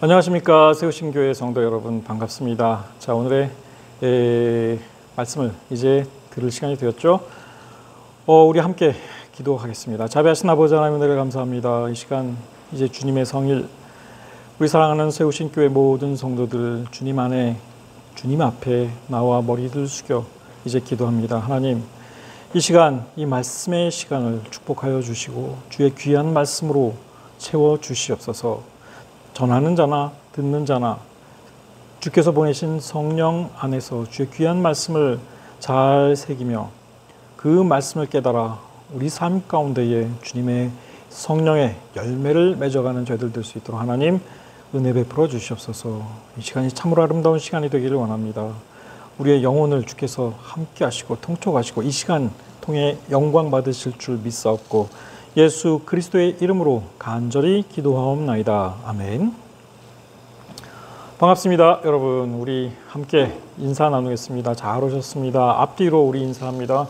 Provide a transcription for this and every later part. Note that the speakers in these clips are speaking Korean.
안녕하십니까. 세우신교회 성도 여러분, 반갑습니다. 자, 오늘의 말씀을 이제 들을 시간이 되었죠. 우리 함께 기도하겠습니다. 자비하신 아버지 하나님, 은혜를 감사합니다. 이 시간 이제 주님의 성일, 우리 사랑하는 세우신교회 모든 성도들 주님 안에, 주님 앞에 나와 머리를 숙여 이제 기도합니다. 하나님, 이 시간, 이 말씀의 시간을 축복하여 주시고 주의 귀한 말씀으로 채워 주시옵소서. 전하는 자나 듣는 자나 주께서 보내신 성령 안에서 주의 귀한 말씀을 잘 새기며 그 말씀을 깨달아 우리 삶 가운데에 주님의 성령의 열매를 맺어가는 저희들 될 수 있도록 하나님 은혜 베풀어 주시옵소서. 이 시간이 참으로 아름다운 시간이 되기를 원합니다. 우리의 영혼을 주께서 함께 하시고 통촉하시고 이 시간 통해 영광 받으실 줄 믿사옵고 예수 그리스도의 이름으로 간절히 기도하옵나이다. 아멘. 반갑습니다. 여러분, 우리 함께 인사 나누겠습니다. 잘 오셨습니다. 앞뒤로 우리 인사합니다.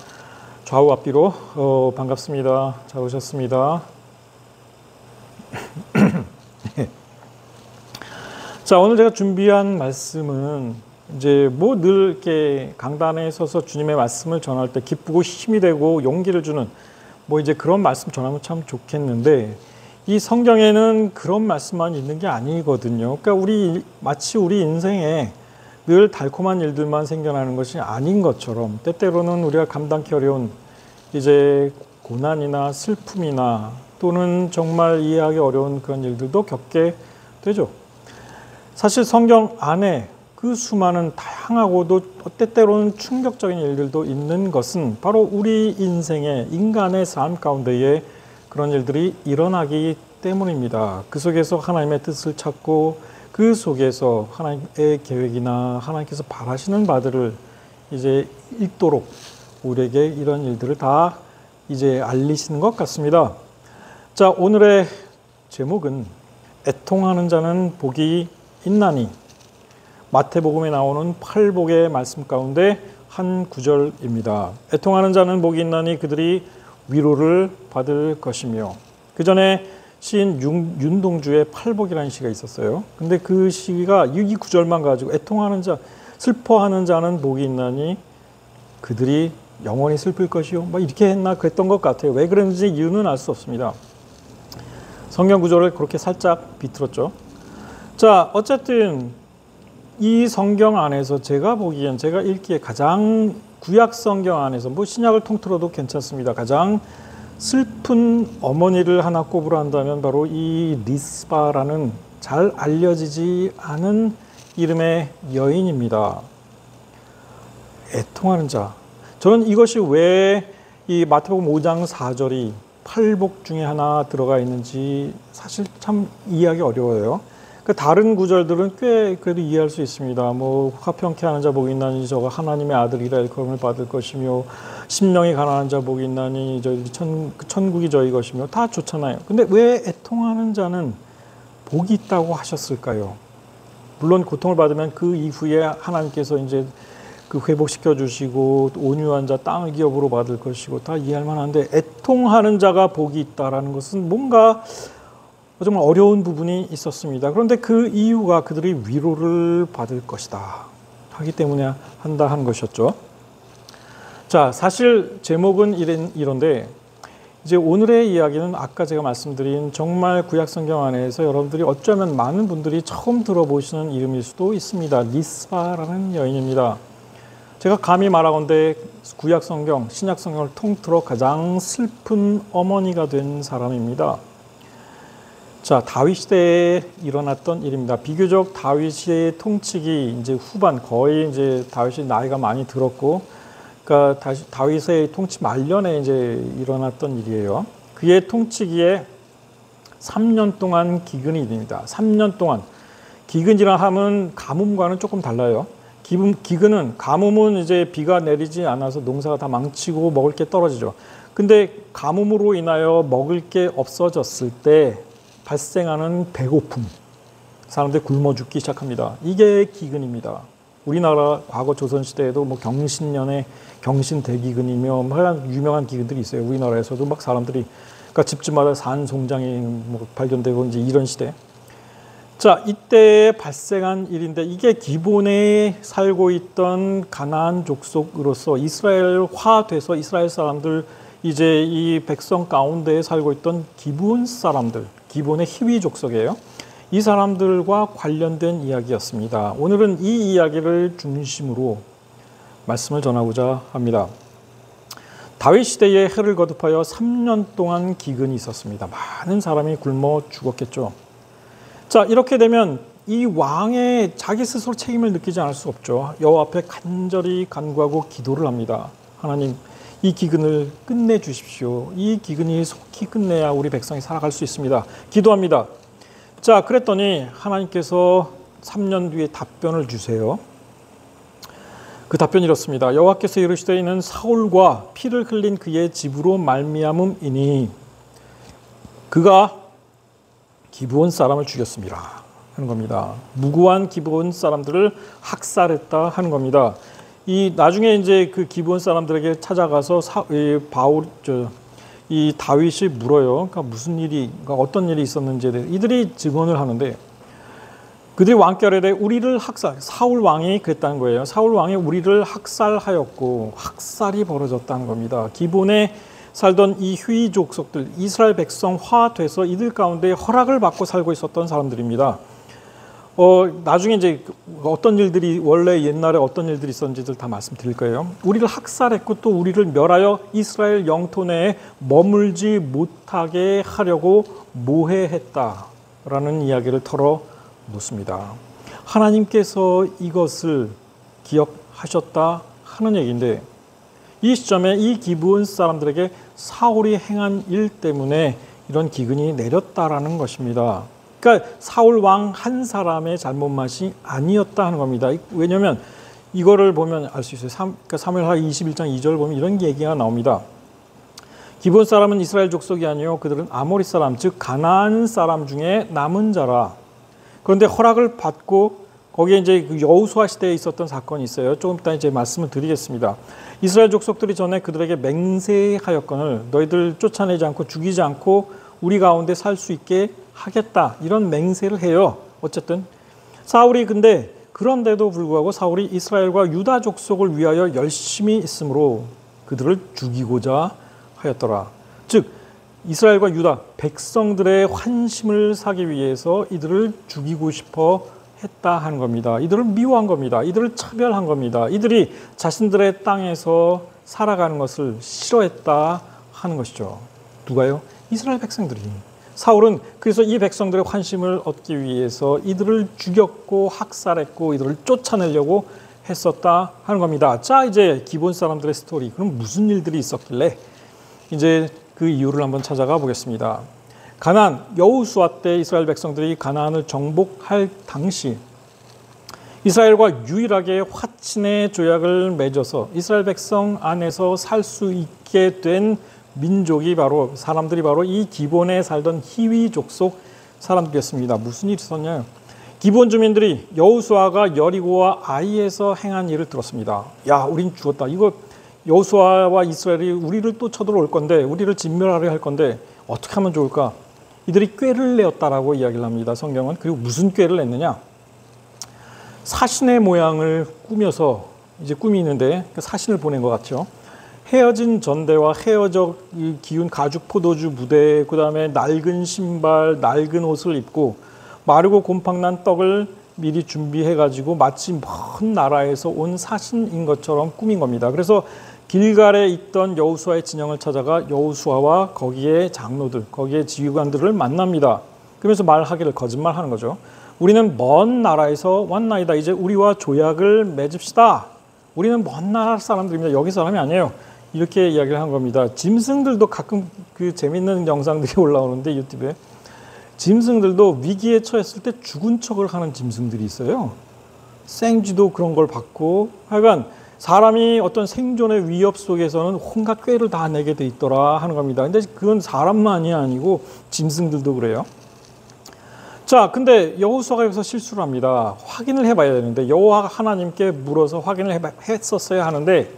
좌우 앞뒤로 반갑습니다. 잘 오셨습니다. 자, 오늘 제가 준비한 말씀은 이제 뭐 늘 이렇게 강단에 서서 주님의 말씀을 전할 때 기쁘고 힘이 되고 용기를 주는 뭐 이제 그런 말씀 전하면 참 좋겠는데 이 성경에는 그런 말씀만 있는 게 아니거든요. 그러니까 마치 우리 인생에 늘 달콤한 일들만 생겨나는 것이 아닌 것처럼 때때로는 우리가 감당하기 어려운 이제 고난이나 슬픔이나 또는 정말 이해하기 어려운 그런 일들도 겪게 되죠. 사실 성경 안에 그 수많은 다양하고도 때때로는 충격적인 일들도 있는 것은 바로 우리 인생의 인간의 삶 가운데에 그런 일들이 일어나기 때문입니다. 그 속에서 하나님의 뜻을 찾고 그 속에서 하나님의 계획이나 하나님께서 바라시는 바들을 이제 읽도록 우리에게 이런 일들을 다 이제 알리시는 것 같습니다. 자, 오늘의 제목은 애통하는 자는 복이 있나니, 마태복음에 나오는 팔복의 말씀 가운데 한 구절입니다. 애통하는 자는 복이 있나니 그들이 위로를 받을 것이며, 그 전에 시인 윤동주의 팔복이라는 시가 있었어요. 근데 그 시가 이 구절만 가지고 애통하는 자, 슬퍼하는 자는 복이 있나니 그들이 영원히 슬플 것이요, 뭐 이렇게 했나 그랬던 것 같아요. 왜 그랬는지 이유는 알 수 없습니다. 성경 구절을 그렇게 살짝 비틀었죠. 자, 어쨌든 이 성경 안에서 제가 보기엔, 제가 읽기에 가장 구약 성경 안에서 뭐 신약을 통틀어도 괜찮습니다. 가장 슬픈 어머니를 하나 꼽으라 한다면 바로 이 리스바라는 잘 알려지지 않은 이름의 여인입니다. 애통하는 자. 저는 이것이 왜 이 마태복음 5장 4절이 팔복 중에 하나 들어가 있는지 사실 참 이해하기 어려워요. 그 다른 구절들은 꽤 그래도 이해할 수 있습니다. 뭐 화평케 하는 자 복이 있나니 저가 하나님의 아들이라 일컬음을 받을 것이며, 심령이 가난한 자 복이 있나니 저희 천국이 저희 것이며, 다 좋잖아요. 근데 왜 애통하는 자는 복이 있다고 하셨을까요? 물론 고통을 받으면 그 이후에 하나님께서 이제 그 회복시켜 주시고 온유한 자 땅을 기업으로 받을 것이고 다 이해할 만한데, 애통하는 자가 복이 있다라는 것은 뭔가 정말 어려운 부분이 있었습니다. 그런데 그 이유가 그들이 위로를 받을 것이다 하기 때문에 한다 하는 것이었죠. 자, 사실 제목은 이런데 이제 오늘의 이야기는 아까 제가 말씀드린 정말 구약 성경 안에서 여러분들이 어쩌면 많은 분들이 처음 들어보시는 이름일 수도 있습니다. 리스바라는 여인입니다. 제가 감히 말하건대 구약 성경, 신약 성경을 통틀어 가장 슬픈 어머니가 된 사람입니다. 자, 다윗 시대에 일어났던 일입니다. 비교적 다윗의 통치기 이제 후반, 거의 이제 다윗이 나이가 많이 들었고, 그러니까 다윗의 통치 말년에 이제 일어났던 일이에요. 그의 통치기에 3년 동안 기근이 일입니다. 3년 동안. 기근이라 하면 가뭄과는 조금 달라요. 기근은, 가뭄은 이제 비가 내리지 않아서 농사가 다 망치고 먹을 게 떨어지죠. 근데 가뭄으로 인하여 먹을 게 없어졌을 때 발생하는 배고픔, 사람들이 굶어 죽기 시작합니다. 이게 기근입니다. 우리나라 과거 조선시대에도 뭐 경신년에 경신대기근이며 유명한 기근들이 있어요. 우리나라에서도 막 사람들이, 그러니까 집집마다 산송장이 뭐 발견되고 이제 이런 시대. 자, 이때 발생한 일인데 이게 기본에 살고 있던 가나안 족속으로서 이스라엘화돼서 이스라엘 사람들 이제 이 백성 가운데에 살고 있던 기브온 사람들, 기브온의 히위 족속이에요. 이 사람들과 관련된 이야기였습니다. 오늘은 이 이야기를 중심으로 말씀을 전하고자 합니다. 다윗 시대에 해를 거듭하여 3년 동안 기근이 있었습니다. 많은 사람이 굶어 죽었겠죠. 자, 이렇게 되면 이 왕의 자기 스스로 책임을 느끼지 않을 수 없죠. 여호와 앞에 간절히 간구하고 기도를 합니다. 하나님, 이 기근을 끝내주십시오. 이 기근이 속히 끝내야 우리 백성이 살아갈 수 있습니다. 기도합니다. 자, 그랬더니 하나님께서 3년 뒤에 답변을 주세요. 그 답변이 이렇습니다. 여호와께서 이르시되 이는 사울과 피를 흘린 그의 집으로 말미암음이니 그가 기브온 사람을 죽였습니다 하는 겁니다. 무고한 기브온 사람들을 학살했다 하는 겁니다. 이 나중에 이제 그 기브온 사람들에게 찾아가서 이 다윗이 물어요. 그러니까 무슨 일이, 그러니까 어떤 일이 있었는지에 대해 이들이 증언을 하는데 그들이 왕께 아뢰되 우리를 사울 왕이 그랬다는 거예요. 사울 왕이 우리를 학살하였고 학살이 벌어졌다는 겁니다. 기본에 살던 이 휴이 족속들, 이스라엘 백성화돼서 이들 가운데 허락을 받고 살고 있었던 사람들입니다. 나중에 이제 어떤 일들이 원래 옛날에 어떤 일들이 있었는지들 다 말씀드릴 거예요. 우리를 학살했고 또 우리를 멸하여 이스라엘 영토 내에 머물지 못하게 하려고 모해했다라는 이야기를 털어놓습니다. 하나님께서 이것을 기억하셨다 하는 얘기인데 이 시점에 이 기브온 사람들에게 사울이 행한 일 때문에 이런 기근이 내렸다라는 것입니다. 그러니까 사울 왕 한 사람의 잘못만이 아니었다 하는 겁니다. 왜냐하면 이거를 보면 알 수 있어요. 그러니까 사무엘하 21장 2절 보면 이런 얘기가 나옵니다. 기브온 사람은 이스라엘 족속이 아니요 그들은 아모리 사람 즉 가나안 사람 중에 남은 자라. 그런데 허락을 받고 거기에 이제 여호수아 시대에 있었던 사건이 있어요. 조금 이따 이제 말씀을 드리겠습니다. 이스라엘 족속들이 전에 그들에게 맹세하였거늘 너희들 쫓아내지 않고 죽이지 않고 우리 가운데 살 수 있게 하겠다 이런 맹세를 해요. 어쨌든 사울이 근데 그런데도 불구하고 사울이 이스라엘과 유다 족속을 위하여 열심히 있으므로 그들을 죽이고자 하였더라. 즉 이스라엘과 유다 백성들의 환심을 사기 위해서 이들을 죽이고 싶어 했다 하는 겁니다. 이들을 미워한 겁니다. 이들을 차별한 겁니다. 이들이 자신들의 땅에서 살아가는 것을 싫어했다 하는 것이죠. 누가요? 이스라엘 백성들이. 사울은 그래서 이 백성들의 환심을 얻기 위해서 이들을 죽였고 학살했고 이들을 쫓아내려고 했었다 하는 겁니다. 자, 이제 기본 사람들의 스토리. 그럼 무슨 일들이 있었길래 이제 그 이유를 한번 찾아가 보겠습니다. 가나안, 여호수아 때 이스라엘 백성들이 가나안을 정복할 당시 이스라엘과 유일하게 화친의 조약을 맺어서 이스라엘 백성 안에서 살 수 있게 된 민족이 바로 사람들이 바로 이 기본에 살던 히위 족속 사람들이었습니다. 무슨 일이 있었냐요? 기본 주민들이 여호수아가 여리고와 아이에서 행한 일을 들었습니다. 야, 우린 죽었다. 이거 여호수아와 이스라엘이 우리를 또 쳐들어올 건데 우리를 진멸하려 할 건데 어떻게 하면 좋을까? 이들이 꾀를 내었다라고 이야기를 합니다. 성경은. 그리고 무슨 꾀를 냈느냐? 사신의 모양을 꾸며서 이제 꿈이 있는데 사신을 보낸 것 같죠. 헤어진 전대와 헤어져 기운 가죽 포도주 무대, 그 다음에 낡은 신발, 낡은 옷을 입고 마르고 곰팡난 떡을 미리 준비해가지고 마치 먼 나라에서 온 사신인 것처럼 꾸민 겁니다. 그래서 길갈에 있던 여호수아의 진영을 찾아가 여호수아와 거기에 장로들, 거기에 지휘관들을 만납니다. 그러면서 말하기를 거짓말하는 거죠. 우리는 먼 나라에서 왔나이다. 이제 우리와 조약을 맺읍시다. 우리는 먼 나라 사람들입니다. 여기 사람이 아니에요. 이렇게 이야기를 한 겁니다. 짐승들도 가끔 그 재밌는 영상들이 올라오는데 유튜브에 짐승들도 위기에 처했을 때 죽은 척을 하는 짐승들이 있어요. 생쥐도 그런 걸 받고 하여간 사람이 어떤 생존의 위협 속에서는 온갖 꾀를 다 내게 돼 있더라 하는 겁니다. 근데 그건 사람만이 아니고 짐승들도 그래요. 자, 근데 여호수아가 여기서 실수를 합니다. 확인을 해봐야 되는데 여호와 하나님께 물어서 확인을 했었어야 하는데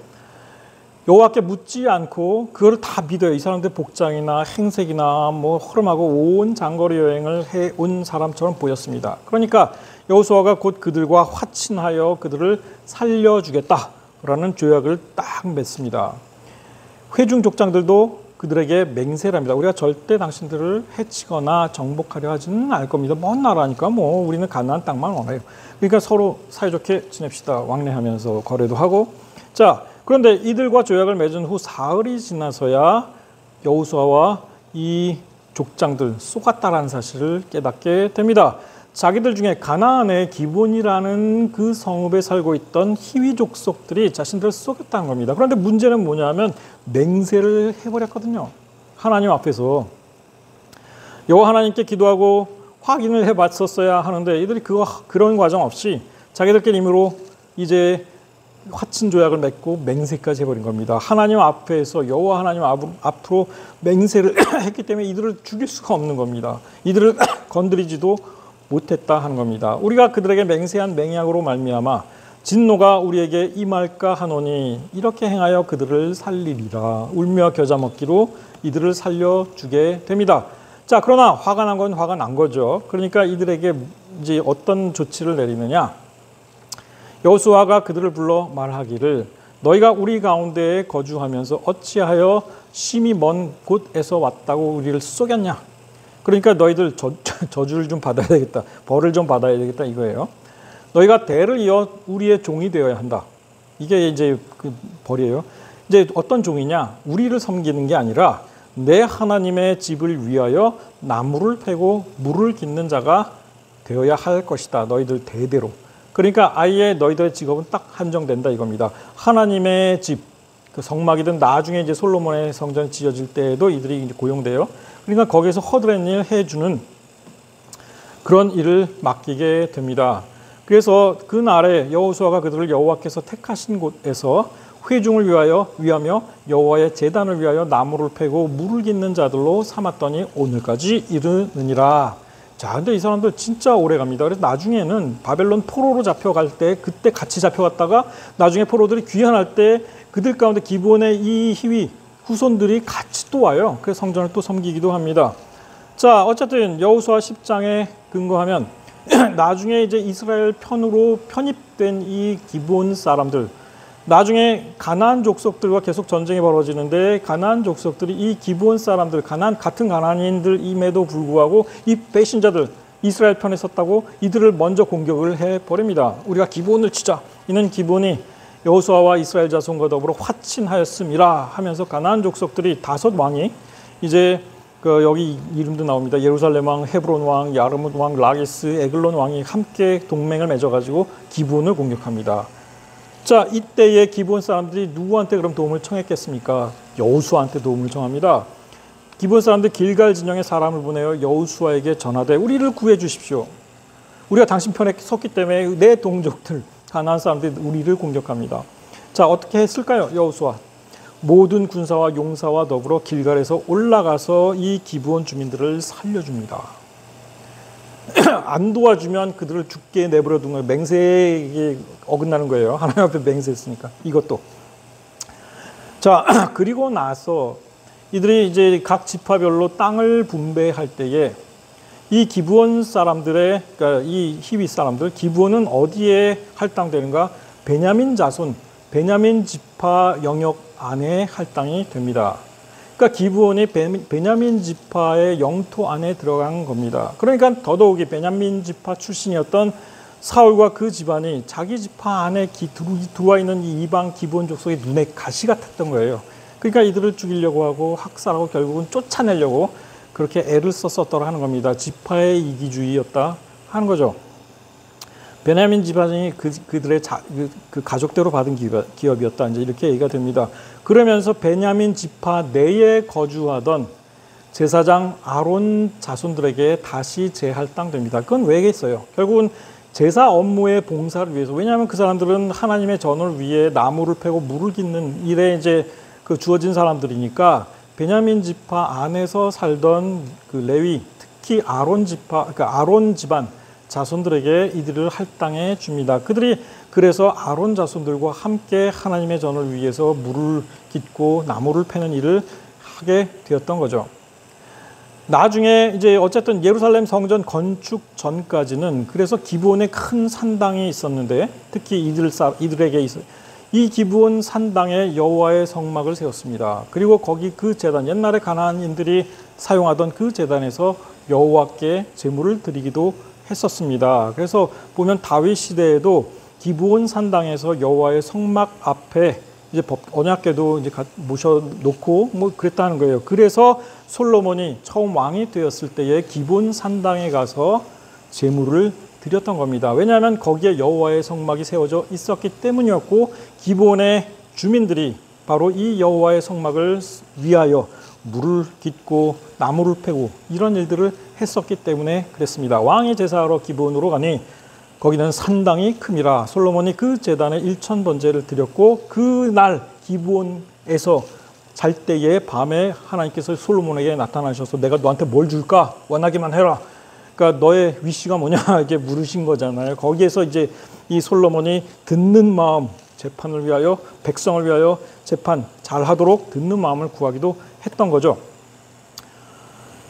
여호와께 묻지 않고 그걸 다 믿어요. 이 사람들 복장이나 행색이나 뭐 허름하고 온 장거리 여행을 해온 사람처럼 보였습니다. 그러니까 여호수아가 곧 그들과 화친하여 그들을 살려주겠다라는 조약을 딱 맺습니다. 회중 족장들도 그들에게 맹세랍니다. 우리가 절대 당신들을 해치거나 정복하려 하지는 않을 겁니다. 먼 나라니까 뭐 우리는 가나안 땅만 원해요. 그러니까 서로 사이좋게 지냅시다. 왕래하면서 거래도 하고. 자, 그런데 이들과 조약을 맺은 후 사흘이 지나서야 여호수아와 이 족장들 속았다라는 사실을 깨닫게 됩니다. 자기들 중에 가나안의 기본이라는 그 성읍에 살고 있던 히위 족속들이 자신들을 속였다는 겁니다. 그런데 문제는 뭐냐면 맹세를 해버렸거든요. 하나님 앞에서 여호와 하나님께 기도하고 확인을 해봤었어야 하는데 이들이 그런 과정 없이 자기들끼리 힘으로 이제 화친 조약을 맺고 맹세까지 해버린 겁니다. 하나님 앞에서 여호와 하나님 앞으로 맹세를 했기 때문에 이들을 죽일 수가 없는 겁니다. 이들을 건드리지도 못했다 하는 겁니다. 우리가 그들에게 맹세한 맹약으로 말미암아 진노가 우리에게 임할까 하노니 이렇게 행하여 그들을 살리리라. 울며 겨자 먹기로 이들을 살려주게 됩니다. 자, 그러나 화가 난 건 화가 난 거죠. 그러니까 이들에게 이제 어떤 조치를 내리느냐. 여호수아가 그들을 불러 말하기를 너희가 우리 가운데에 거주하면서 어찌하여 심히 먼 곳에서 왔다고 우리를 속였냐. 그러니까 너희들 저주를 좀 받아야 되겠다. 벌을 좀 받아야 되겠다 이거예요. 너희가 대를 이어 우리의 종이 되어야 한다. 이게 이제 그 벌이에요. 이제 어떤 종이냐? 우리를 섬기는 게 아니라 내 하나님의 집을 위하여 나무를 패고 물을 깃는 자가 되어야 할 것이다. 너희들 대대로. 그러니까 아예 너희들의 직업은 딱 한정된다 이겁니다. 하나님의 집, 그 성막이든 나중에 이제 솔로몬의 성전이 지어질 때에도 이들이 이제 고용돼요. 그러니까 거기서 허드렛 일 해주는 그런 일을 맡기게 됩니다. 그래서 그날에 여호수아가 그들을 여호와께서 택하신 곳에서 회중을 위하며 여호와의 제단을 위하여 나무를 패고 물을 깃는 자들로 삼았더니 오늘까지 이르느니라. 자, 근데 이 사람들 진짜 오래 갑니다. 그래서 나중에는 바벨론 포로로 잡혀갈 때 그때 같이 잡혀갔다가 나중에 포로들이 귀환할 때 그들 가운데 기브온의 이 히위 후손들이 같이 또 와요. 그래서 성전을 또 섬기기도 합니다. 자, 어쨌든 여호수아 10장에 근거하면 나중에 이제 이스라엘 편으로 편입된 이 기브온 사람들, 나중에 가나안 족속들과 계속 전쟁이 벌어지는데 가나안 족속들이 이 기브온 사람들, 같은 가나안인들임에도 불구하고 이 배신자들, 이스라엘 편에 섰다고 이들을 먼저 공격을 해버립니다. 우리가 기브온을 치자. 이는 기브온이 여호수아와 이스라엘 자손과 더불어 화친하였음이라 하면서 가나안 족속들이 5왕이 이제 여기 이름도 나옵니다. 예루살렘 왕, 헤브론 왕, 야르뭇 왕, 라기스, 에글론 왕이 함께 동맹을 맺어가지고 기브온을 공격합니다. 자, 이때에 기브온 사람들이 누구한테 그럼 도움을 청했겠습니까? 여호수아한테 도움을 청합니다. 기브온 사람들 길갈 진영에 사람을 보내어 여호수아에게 전하되 우리를 구해 주십시오. 우리가 당신 편에 섰기 때문에 내 동족들 가나안 사람들이 우리를 공격합니다. 자, 어떻게 했을까요? 여호수아 모든 군사와 용사와 더불어 길갈에서 올라가서 이 기브온 주민들을 살려줍니다. 안 도와주면 그들을 죽게 내버려 둔 거예요. 맹세에 어긋나는 거예요. 하나님 앞에 맹세했으니까 이것도. 자, 그리고 나서 이들이 이제 각 지파별로 땅을 분배할 때에 이 기브온 사람들의, 그러니까 이 히위 사람들, 기브온은 어디에 할당되는가? 베냐민 자손, 베냐민 지파 영역 안에 할당이 됩니다. 그러니까 기브온이 베냐민 지파의 영토 안에 들어간 겁니다. 그러니까 더더욱이 베냐민 지파 출신이었던 사울과 그 집안이 자기 지파 안에 들어와 있는 이 이방 기브온 족속의 눈에 가시 같았던 거예요. 그러니까 이들을 죽이려고 하고 학살하고 결국은 쫓아내려고 그렇게 애를 썼었더라 하는 겁니다. 지파의 이기주의였다 하는 거죠. 베냐민 집안이 그들의 그 가족대로 받은 기업이었다. 이제 이렇게 얘기가 됩니다. 그러면서 베냐민 지파 내에 거주하던 제사장 아론 자손들에게 다시 재할당됩니다. 그건 왜겠어요? 결국은 제사 업무의 봉사를 위해서. 왜냐하면 그 사람들은 하나님의 전을 위해 나무를 패고 물을 깃는 일에 이제 그 주어진 사람들이니까 베냐민 지파 안에서 살던 그 레위, 특히 아론 지파, 그러니까 아론 집안, 자손들에게 이들을 할당해 줍니다. 그들이 그래서 아론 자손들과 함께 하나님의 전을 위해서 물을 깃고 나무를 패는 일을 하게 되었던 거죠. 나중에 이제 어쨌든 예루살렘 성전 건축 전까지는 그래서 기브온에 큰 산당이 있었는데 특히 이들에게 이 기브온 산당에 여호와의 성막을 세웠습니다. 그리고 거기 그 제단, 옛날에 가나안인들이 사용하던 그 제단에서 여호와께 제물을 드리기도 했었습니다. 그래서 보면 다윗 시대에도 기브온 산당에서 여호와의 성막 앞에 이제 언약궤도 이제 모셔놓고 뭐 그랬다는 거예요. 그래서 솔로몬이 처음 왕이 되었을 때에 기브온 산당에 가서 제물을 드렸던 겁니다. 왜냐하면 거기에 여호와의 성막이 세워져 있었기 때문이었고 기브온의 주민들이 바로 이 여호와의 성막을 위하여 물을 깃고 나무를 패고 이런 일들을 했었기 때문에 그랬습니다. 왕이 제사하러 기브온으로 가니 거기는 산당이 큼이라 솔로몬이 그 제단에 1000번제를 드렸고 그날 기브온에서 잘 때에 밤에 하나님께서 솔로몬에게 나타나셔서 내가 너한테 뭘 줄까? 원하기만 해라. 그러니까 너의 위시가 뭐냐 이게 물으신 거잖아요. 거기에서 이제 이 솔로몬이 듣는 마음, 재판을 위하여 백성을 위하여 재판 잘하도록 듣는 마음을 구하기도 했던 거죠.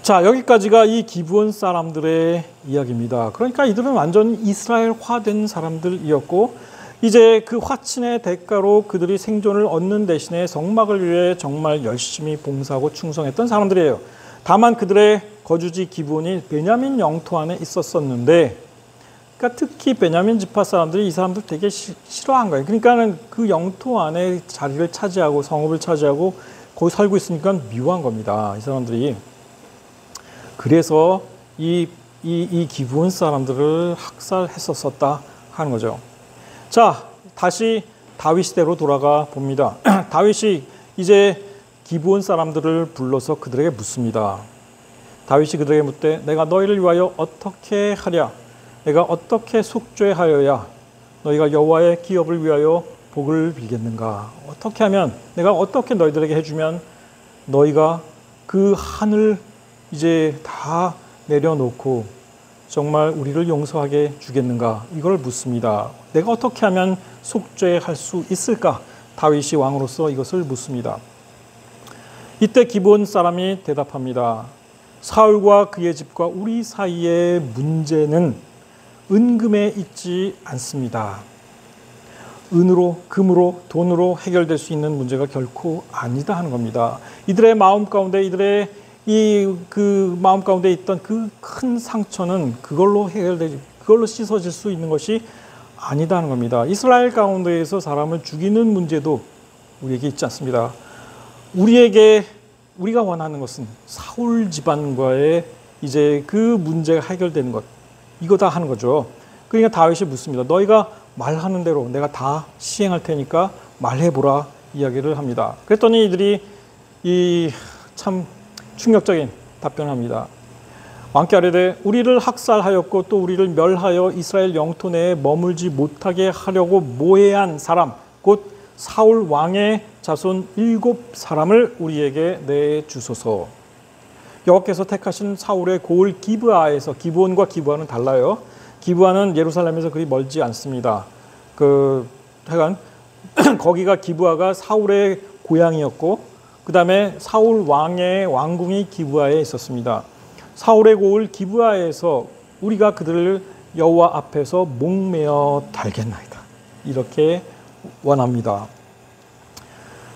자, 여기까지가 이 기브온 사람들의 이야기입니다. 그러니까 이들은 완전 이스라엘화된 사람들이었고 이제 그 화친의 대가로 그들이 생존을 얻는 대신에 성막을 위해 정말 열심히 봉사하고 충성했던 사람들이에요. 다만 그들의 거주지 기브온이 베냐민 영토 안에 있었었는데 그러니까 특히 베냐민 지파 사람들이 이 사람들 되게 싫어한 거예요. 그러니까는 그 영토 안에 자리를 차지하고 성읍을 차지하고 거기 살고 있으니까 미워한 겁니다. 이 사람들이. 그래서 이 기브온 사람들을 학살했었다 하는 거죠. 자, 다시 다윗 시대로 돌아가 봅니다. 다윗이 이제 기브온 사람들을 불러서 그들에게 묻습니다. 다윗이 그들에게 묻되 내가 너희를 위하여 어떻게 하랴? 내가 어떻게 속죄하여야 너희가 여호와의 기업을 위하여 복을 빌겠는가? 어떻게 하면 내가 어떻게 너희들에게 해주면 너희가 그 하늘 이제 다 내려놓고 정말 우리를 용서하게 주겠는가? 이걸 묻습니다. 내가 어떻게 하면 속죄할 수 있을까? 다윗이 왕으로서 이것을 묻습니다. 이때 기브온 사람이 대답합니다. 사울과 그의 집과 우리 사이의 문제는 은금에 있지 않습니다. 은으로, 금으로, 돈으로 해결될 수 있는 문제가 결코 아니다 하는 겁니다. 이들의 마음 가운데 이들의 그 마음 가운데 있던 그 큰 상처는 그걸로 그걸로 씻어질 수 있는 것이 아니다는 겁니다. 이스라엘 가운데에서 사람을 죽이는 문제도 우리에게 있지 않습니다. 우리가 원하는 것은 사울 집안과의 이제 그 문제가 해결되는 것, 이거다 하는 거죠. 그러니까 다윗이 묻습니다. 너희가 말하는 대로 내가 다 시행할 테니까 말해보라 이야기를 합니다. 그랬더니 이들이 참 충격적인 답변을 합니다. 왕께 아뢰되 우리를 학살하였고 또 우리를 멸하여 이스라엘 영토 내에 머물지 못하게 하려고 모해한 사람 곧 사울 왕의 자손 7사람을 우리에게 내주소서. 여호와께서 택하신 사울의 고을 기브아에서, 기브온과 기브아는 달라요. 기브아는 예루살렘에서 그리 멀지 않습니다. 하여간 거기가 기브아가 사울의 고향이었고 그 다음에 사울 왕의 왕궁이 기브아에 있었습니다. 사울의 고을 기브아에서 우리가 그들을 여호와 앞에서 목매어 달겠나이다. 이렇게 원합니다.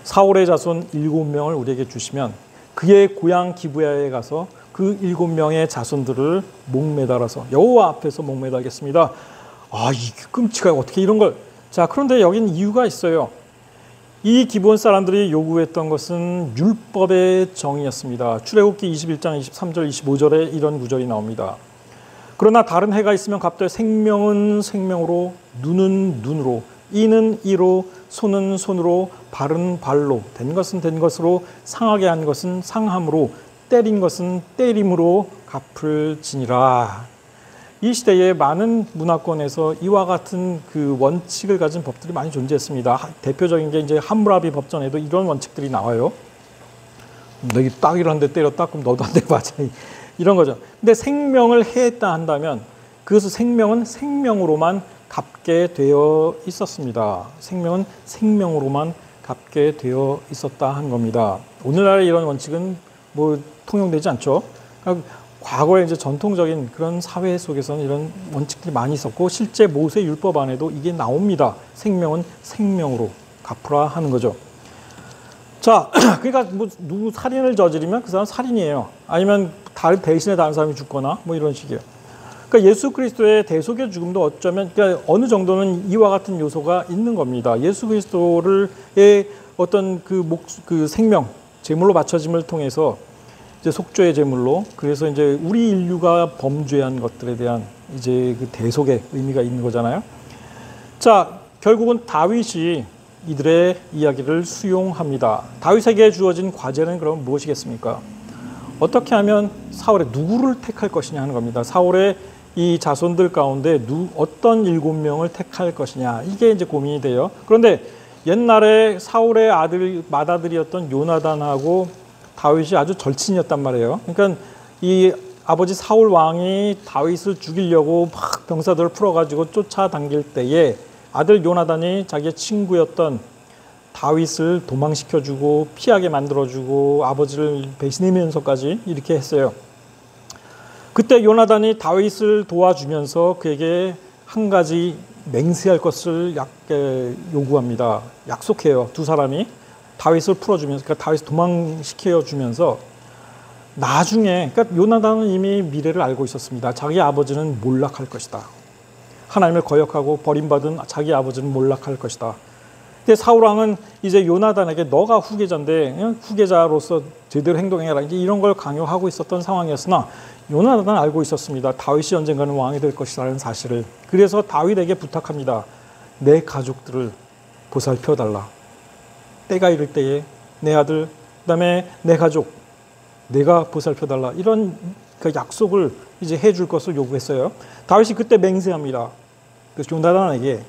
사울의 자손 7명을 우리에게 주시면 그의 고향 기브아에 가서 그 7명의 자손들을 목매달아서 여호와 앞에서 목매달겠습니다. 이게 끔찍하게 어떻게 이런 걸. 자, 그런데 여긴 이유가 있어요. 이 기브온 사람들이 요구했던 것은 율법의 정의였습니다. 출애굽기 21장 23절 25절에 이런 구절이 나옵니다. 그러나 다른 해가 있으면 갑자기 생명은 생명으로, 눈은 눈으로, 이는 이로, 손은 손으로, 발은 발로, 된 것은 된 것으로, 상하게 한 것은 상함으로, 때린 것은 때림으로 갚을 지니라. 이 시대에 많은 문화권에서 이와 같은 그 원칙을 가진 법들이 많이 존재했습니다. 대표적인 게 이제 함무라비 법전에도 이런 원칙들이 나와요. 너희 딱 이런 데 때렸다? 그럼 너도 한 대 맞아. 이런 거죠. 근데 생명을 해했다 한다면 그것을 생명은 생명으로만 갚게 되어 있었습니다. 생명은 생명으로만 갚게 되어 있었다 한 겁니다. 오늘날의 이런 원칙은 뭐 통용되지 않죠. 그러니까 과거에 이제 전통적인 그런 사회 속에서는 이런 원칙들이 많이 있었고 실제 모세 율법 안에도 이게 나옵니다. 생명은 생명으로 갚으라 하는 거죠. 자, 그러니까 뭐 누구 살인을 저지르면 그 사람 살인이에요. 아니면 대신에 다른 사람이 죽거나 뭐 이런 식이에요. 그러니까 예수 그리스도의 대속의 죽음도 어쩌면 그러니까 어느 정도는 이와 같은 요소가 있는 겁니다. 예수 그리스도의 어떤 그 생명 제물로 바쳐짐을 통해서 이제 속죄의 제물로 그래서 이제 우리 인류가 범죄한 것들에 대한 이제 그 대속의 의미가 있는 거잖아요. 자, 결국은 다윗이 이들의 이야기를 수용합니다. 다윗에게 주어진 과제는 그럼 무엇이겠습니까? 어떻게 하면 사울의 누구를 택할 것이냐 하는 겁니다. 사울의 이 자손들 가운데 어떤 7명을 택할 것이냐 이게 이제 고민이 돼요. 그런데 옛날에 사울의 맏아들이었던 요나단하고 다윗이 아주 절친이었단 말이에요. 그러니까 이 아버지 사울 왕이 다윗을 죽이려고 막 병사들을 풀어가지고 쫓아당길 때에 아들 요나단이 자기의 친구였던 다윗을 도망시켜주고 피하게 만들어주고 아버지를 배신하면서까지 이렇게 했어요. 그때 요나단이 다윗을 도와주면서 그에게 한 가지 맹세할 것을 요구합니다. 약속해요. 두 사람이 다윗을 풀어주면서, 그러니까 다윗을 도망시켜주면서 나중에, 그러니까 요나단은 이미 미래를 알고 있었습니다. 자기 아버지는 몰락할 것이다. 하나님을 거역하고 버림받은 자기 아버지는 몰락할 것이다. 근데 사울 왕은 이제 요나단에게 너가 후계자인데 후계자로서 제대로 행동해라. 이제 이런 걸 강요하고 있었던 상황이었으나 요나단은 알고 있었습니다. 다윗이 언젠가는 왕이 될 것이라는 사실을. 그래서 다윗에게 부탁합니다. 내 가족들을 보살펴달라. 때가 이를 때에 내 아들, 그다음에 내 가족, 내가 보살펴달라. 이런 그 약속을 이제 해줄 것을 요구했어요. 다윗이 그때 맹세합니다. 그래서 요나단에게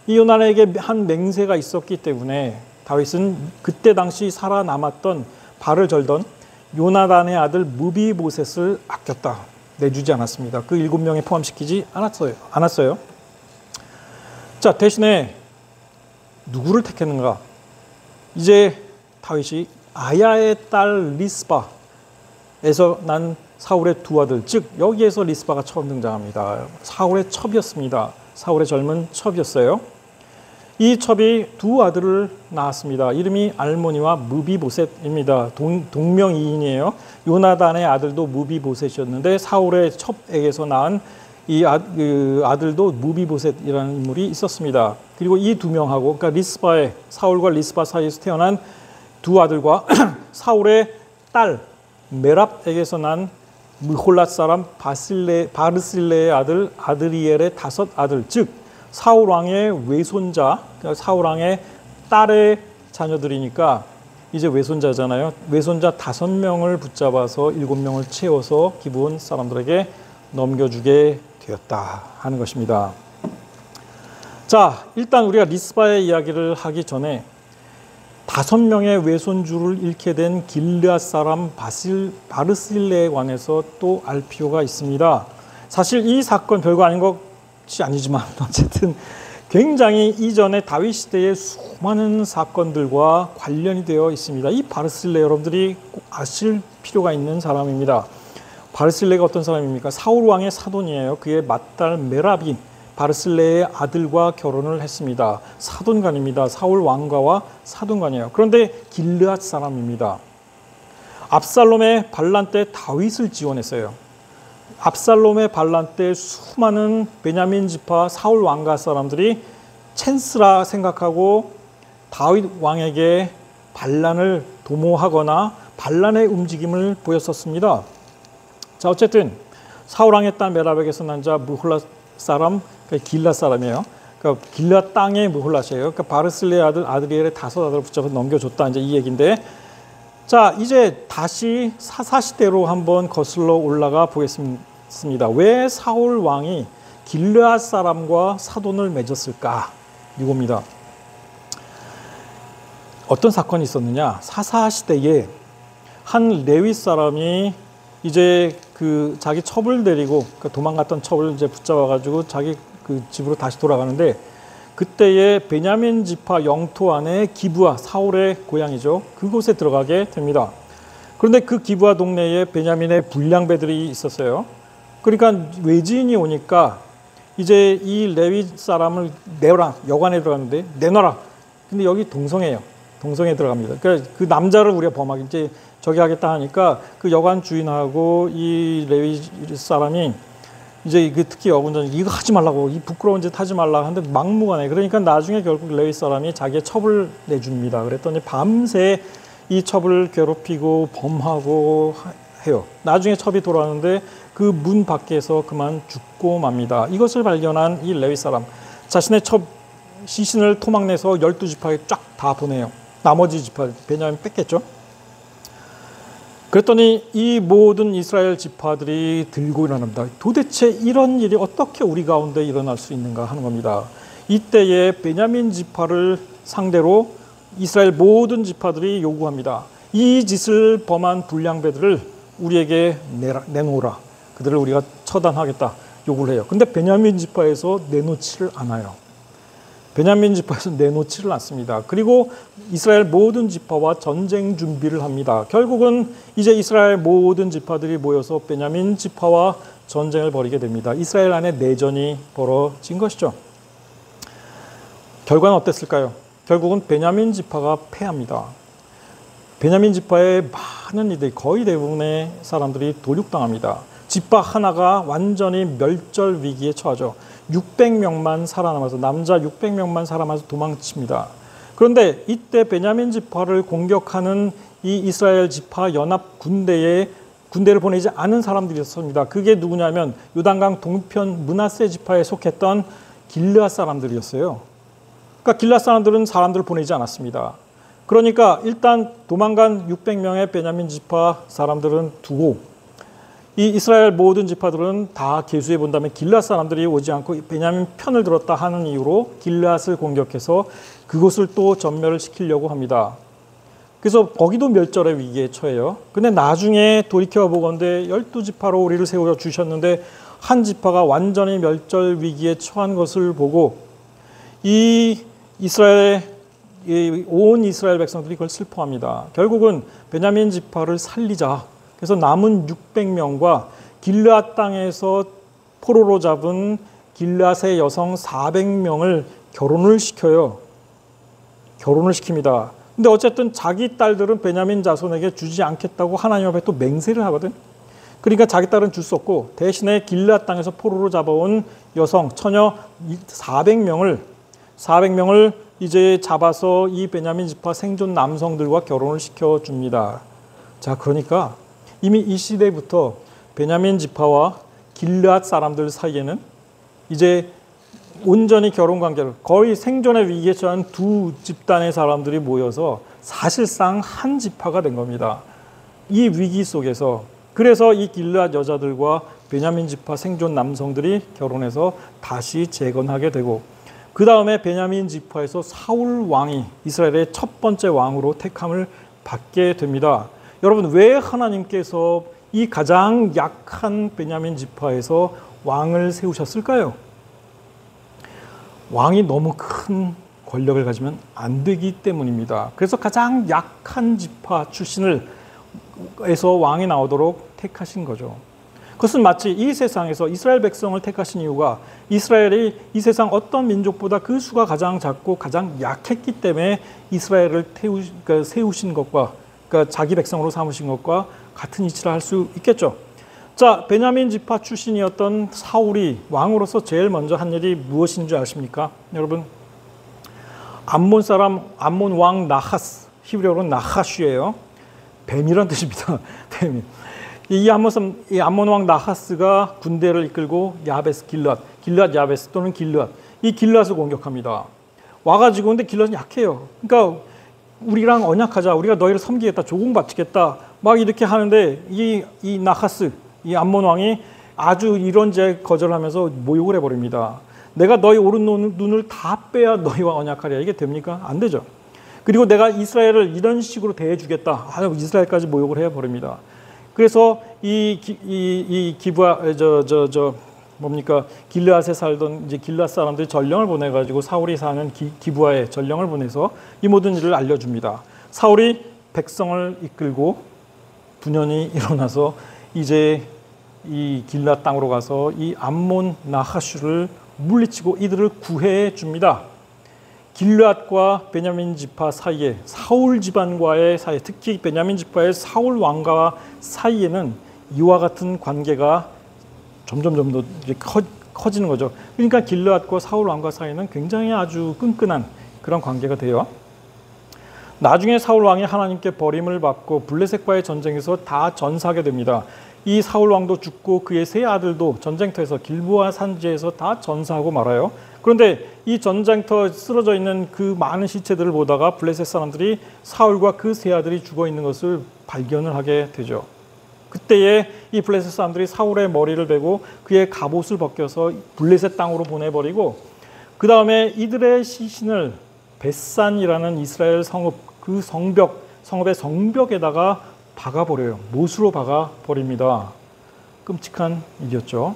이 요나단에게 한 맹세가 있었기 때문에 다윗은 그때 당시 살아남았던 발을 절던 요나단의 아들 무비보셋을 아꼈다. 내주지 않았습니다. 그 7명에 포함시키지 않았어요. 자, 대신에 누구를 택했는가? 이제 다윗이 아야의 딸 리스바에서 난 사울의 두 아들, 즉 여기에서 리스바가 처음 등장합니다. 사울의 첩이었습니다. 사울의 젊은 첩이었어요. 이 첩이 두 아들을 낳았습니다. 이름이 알모니와 무비보셋입니다. 동명이인이에요. 요나단의 아들도 무비보셋이었는데 사울의 첩에게서 낳은 이 아들도 무비보셋이라는 인물이 있었습니다. 그리고 이 두 명하고, 그러니까 사울과 리스바 사이에서 태어난 두 아들과 사울의 딸 메랍에게서 난 무홀랏 사람 바르실레의 아들 아드리엘의 5 아들, 즉 사울 왕의 외손자, 그러니까 사울 왕의 딸의 자녀들이니까 이제 외손자잖아요. 외손자 5명을 붙잡아서 7명을 채워서 기브온 사람들에게 넘겨주게 되었다 하는 것입니다. 자, 일단 우리가 리스바의 이야기를 하기 전에 5명의 외손주를 잃게 된 길르앗 사람 바르실레에 관해서 또 알 필요가 있습니다. 사실 이 사건 별거 아닌 것이 아니지만 어쨌든 굉장히 이전에 다윗 시대의 수많은 사건들과 관련이 되어 있습니다. 이 바르실레 여러분들이 꼭 아실 필요가 있는 사람입니다. 바르실레가 어떤 사람입니까? 사울 왕의 사돈이에요. 그의 맏딸 메랍이 바르실레의 아들과 결혼을 했습니다. 사돈간입니다. 사울 왕가와 사돈간이에요. 그런데 길르앗 사람입니다. 압살롬의 반란 때 다윗을 지원했어요. 압살롬의 반란 때 수많은 베냐민 지파 사울 왕가 사람들이 찬스라 생각하고 다윗 왕에게 반란을 도모하거나 반란의 움직임을 보였었습니다. 자, 어쨌든 사울 왕의 딸 메랍에게서 난 자 무홀랏 사람, 그러니까 길앗 사람이에요. 그러니까 길앗 땅의 무홀랏이에요. 그러니까 바르실레의 아들 아드리엘의 5 아들을 붙잡아 넘겨줬다. 이제 이 얘기인데, 자, 이제 다시 사사시대로 한번 거슬러 올라가 보겠습니다. 왜 사울 왕이 길앗 사람과 사돈을 맺었을까? 이겁니다. 어떤 사건이 있었느냐? 사사시대에 한 레위 사람이 이제 그 자기 첩을 데리고 그러니까 도망갔던 첩을 이제 붙잡아가지고 자기 그 집으로 다시 돌아가는데 그때의 베냐민 지파 영토 안에 기브아 사울의 고향이죠. 그곳에 들어가게 됩니다. 그런데 그 기브아 동네에 베냐민의 불량배들이 있었어요. 그러니까 외지인이 오니까 이제 이 레위 사람을 내라 여관에 들어갔는데 내놔라. 근데 여기 동성애예요. 동성애 들어갑니다. 그러니까 그 남자를 우리가 범하게 이제 저기 하겠다 하니까 그 여관 주인하고 이 레위 사람이 이제 그 특히 여군전 이거 하지 말라고 이 부끄러운 짓 하지 말라 하는데 막무가내. 그러니까 나중에 결국 레위 사람이 자기의 첩을 내줍니다. 그랬더니 밤새 이 첩을 괴롭히고 범하고 해요. 나중에 첩이 돌아오는데 그 문 밖에서 그만 죽고 맙니다. 이것을 발견한 이 레위 사람 자신의 첩 시신을 토막내서 12지파에 쫙 다 보내요. 나머지 지파 베냐민 뺐겠죠. 그랬더니 이 모든 이스라엘 지파들이 들고 일어납니다. 도대체 이런 일이 어떻게 우리 가운데 일어날 수 있는가 하는 겁니다. 이때에 베냐민 지파를 상대로 이스라엘 모든 지파들이 요구합니다. 이 짓을 범한 불량배들을 우리에게 내놓으라. 그들을 우리가 처단하겠다 요구를 해요. 근데 베냐민 지파에서 내놓지를 않아요. 베냐민 지파에서 내놓지를 않습니다. 그리고 이스라엘 모든 지파와 전쟁 준비를 합니다. 결국은 이제 이스라엘 모든 지파들이 모여서 베냐민 지파와 전쟁을 벌이게 됩니다. 이스라엘 안에 내전이 벌어진 것이죠. 결과는 어땠을까요? 결국은 베냐민 지파가 패합니다. 베냐민 지파의 많은 이들, 거의 대부분의 사람들이 도륙당합니다. 지파 하나가 완전히 멸절 위기에 처하죠. 600명만 살아남아서 남자 600명만 살아남아서 도망칩니다. 그런데 이때 베냐민 지파를 공격하는 이 이스라엘 지파 연합 군대를 보내지 않은 사람들이 있었습니다. 그게 누구냐면 요단강 동편 므낫세 지파에 속했던 길르앗 사람들이었어요. 그러니까 길르앗 사람들은 사람들을 보내지 않았습니다. 그러니까 일단 도망간 600명의 베냐민 지파 사람들은 두고 이 이스라엘 모든 지파들은 다 계수해 본다면 길르앗 사람들이 오지 않고 베냐민 편을 들었다 하는 이유로 길르앗을 공격해서 그곳을 또 전멸을 시키려고 합니다. 그래서 거기도 멸절의 위기에 처해요. 근데 나중에 돌이켜 보건대 12지파로 우리를 세워 주셨는데 한 지파가 완전히 멸절 위기에 처한 것을 보고 이 온 이스라엘 백성들이 그걸 슬퍼합니다. 결국은 베냐민 지파를 살리자. 그래서 남은 600명과 길르앗 땅에서 포로로 잡은 길르앗의 여성 400명을 결혼을 시켜요. 결혼을 시킵니다. 근데 어쨌든 자기 딸들은 베냐민 자손에게 주지 않겠다고 하나님 앞에 또 맹세를 하거든. 그러니까 자기 딸은 줄 수 없고 대신에 길르앗 땅에서 포로로 잡아온 여성, 처녀 400명을 이제 잡아서 이 베냐민 지파 생존 남성들과 결혼을 시켜줍니다. 자, 그러니까 이미 이 시대부터 베냐민 지파와 길르앗 사람들 사이에는 이제 온전히 결혼 관계를 거의 생존의 위기에 처한 두 집단의 사람들이 모여서 사실상 한 지파가 된 겁니다. 이 위기 속에서 그래서 이 길르앗 여자들과 베냐민 지파 생존 남성들이 결혼해서 다시 재건하게 되고 그 다음에 베냐민 지파에서 사울 왕이 이스라엘의 첫 번째 왕으로 택함을 받게 됩니다. 여러분, 왜 하나님께서 이 가장 약한 베냐민 지파에서 왕을 세우셨을까요? 왕이 너무 큰 권력을 가지면 안 되기 때문입니다. 그래서 가장 약한 지파 출신에서 왕이 나오도록 택하신 거죠. 그것은 마치 이 세상에서 이스라엘 백성을 택하신 이유가 이스라엘이 이 세상 어떤 민족보다 그 수가 가장 작고 가장 약했기 때문에 이스라엘을 세우신 것과 그러니까 자기 백성으로 삼으신 것과 같은 이치라 할 수 있겠죠. 자, 베냐민 지파 출신이었던 사울이 왕으로서 제일 먼저 한 일이 무엇인 줄 아십니까? 여러분, 암몬 왕 나하스, 히브리어로 나하슈예요. 뱀이란 뜻입니다. 뱀이. 이 암몬 왕 나하스가 군대를 이끌고 길르앗 야베스 또는 길르앗, 이 길르앗을 공격합니다. 와가지고 근데 길르앗은 약해요. 그러니까 우리랑 언약하자, 우리가 너희를 섬기겠다, 조공바치겠다, 막 이렇게 하는데 이 나하스, 이 암몬 왕이 아주 이런저런 거절하면서 모욕을 해버립니다. 내가 너희 오른 눈을 다 빼야 너희와 언약하랴. 이게 됩니까? 안 되죠. 그리고 내가 이스라엘을 이런 식으로 대해주겠다. 이스라엘까지 모욕을 해버립니다. 그래서 이 기브아 뭡니까 길르앗에 살던 이제 길르앗 사람들이 전령을 보내가지고 사울이 사는 기브아에 전령을 보내서 이 모든 일을 알려줍니다. 사울이 백성을 이끌고 분연히 일어나서 이제 이 길르앗 땅으로 가서 이 암몬 나하슈를 물리치고 이들을 구해해 줍니다. 길르앗과 베냐민 지파 사이에 사울 집안과의 사이, 특히 베냐민 지파의 사울 왕과 사이에는 이와 같은 관계가 점점 더 커지는 거죠. 그러니까 길르앗과 사울 왕과 사이는 굉장히 아주 끈끈한 그런 관계가 돼요. 나중에 사울 왕이 하나님께 버림을 받고 블레셋과의 전쟁에서 다 전사하게 됩니다. 이 사울 왕도 죽고 그의 세 아들도 전쟁터에서 길보아 산지에서 다 전사하고 말아요. 그런데 이 전쟁터 쓰러져 있는 그 많은 시체들을 보다가 블레셋 사람들이 사울과 그 세 아들이 죽어 있는 것을 발견을 하게 되죠. 그때에 이 블레셋 사람들이 사울의 머리를 베고 그의 갑옷을 벗겨서 블레셋 땅으로 보내버리고 그 다음에 이들의 시신을 벳산이라는 이스라엘 성읍 그 성읍의 성벽에다가 박아버려요. 못으로 박아버립니다. 끔찍한 일이었죠.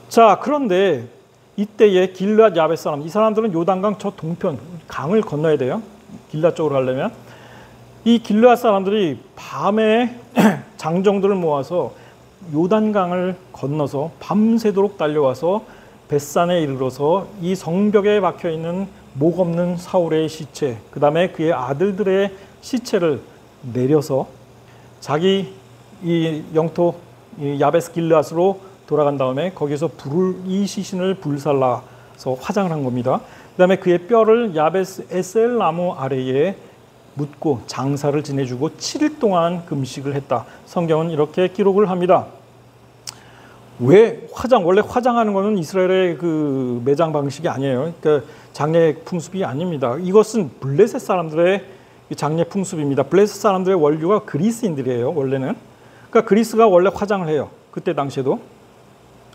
자, 그런데 이때에 길르앗 야벳 사람, 이 사람들은 요단강 저 동편 강을 건너야 돼요. 길르앗 쪽으로 가려면. 이 길르앗 사람들이 밤에 장정들을 모아서 요단강을 건너서 밤새도록 달려와서 벳산에 이르러서 이 성벽에 박혀있는 목 없는 사울의 시체, 그 다음에 그의 아들들의 시체를 내려서 자기 이 영토 이 야베스 길르앗으로 돌아간 다음에 거기서 이 시신을 불살라서 화장을 한 겁니다. 그 다음에 그의 뼈를 야베스 에셀 나무 아래에 묻고 장사를 지내주고 7일 동안 금식을 했다. 성경은 이렇게 기록을 합니다. 왜 원래 화장하는 것은 이스라엘의 그 매장 방식이 아니에요. 그러니까 장례 풍습이 아닙니다. 이것은 블레셋 사람들의 장례 풍습입니다. 블레셋 사람들의 원류가 그리스인들이에요. 원래는. 그러니까 그리스가 원래 화장을 해요. 그때 당시에도.